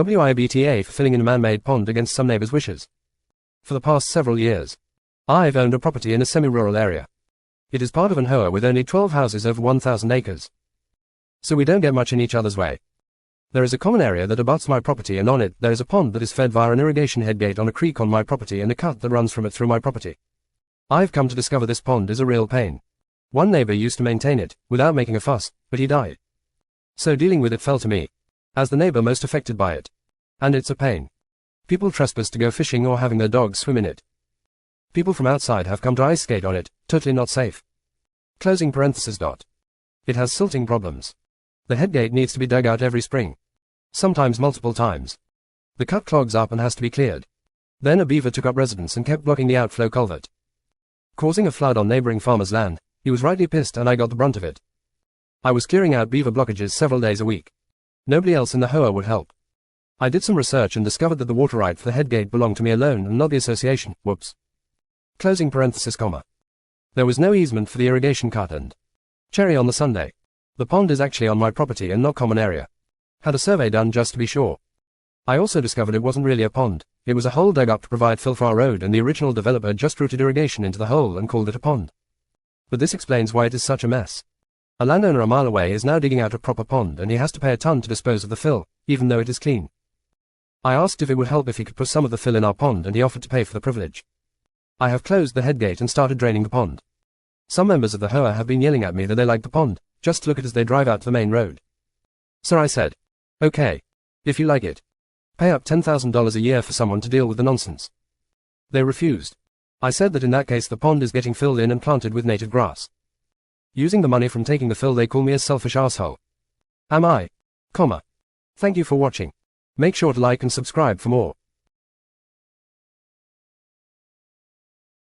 WIBTA for filling in a man-made pond against some neighbor's wishes. For the past several years, I've owned a property in a semi-rural area. It is part of an hoa with only 12 houses over 1,000 acres. So we don't get much in each other's way. There is a common area that abuts my property, and on it there is a pond that is fed via an irrigation headgate on a creek on my property and a cut that runs from it through my property. I've come to discover this pond is a real pain. One neighbor used to maintain it, without making a fuss, but he died. So dealing with it fell to me, as the neighbor most affected by it. And it's a pain. People trespass to go fishing or having their dogs swim in it. People from outside have come to ice skate on it, totally not safe. Closing parenthesis. It has silting problems. The headgate needs to be dug out every spring. Sometimes multiple times. The cut clogs up and has to be cleared. Then a beaver took up residence and kept blocking the outflow culvert, causing a flood on neighboring farmers' land. He was rightly pissed and I got the brunt of it. I was clearing out beaver blockages several days a week. Nobody else in the hoa would help. I did some research and discovered that the water right for the headgate belonged to me alone and not the association. Whoops. Closing parenthesis, comma. There was no easement for the irrigation cut and cherry on the Sunday. The pond is actually on my property and not common area. Had a survey done just to be sure. I also discovered it wasn't really a pond. It was a hole dug up to provide fill for our road, and the original developer just routed irrigation into the hole and called it a pond. But this explains why it is such a mess. A landowner a mile away is now digging out a proper pond and he has to pay a ton to dispose of the fill, even though it is clean. I asked if it would help if he could put some of the fill in our pond and he offered to pay for the privilege. I have closed the headgate and started draining the pond. Some members of the hoa have been yelling at me that they like the pond, just to look at as they drive out to the main road. So I said, okay, if you like it, pay up $10,000 a year for someone to deal with the nonsense. They refused. I said that in that case the pond is getting filled in and planted with native grass. Using the money from taking the fill, they call me a selfish asshole. Am I? Comma. Thank you for watching. Make sure to like and subscribe for more.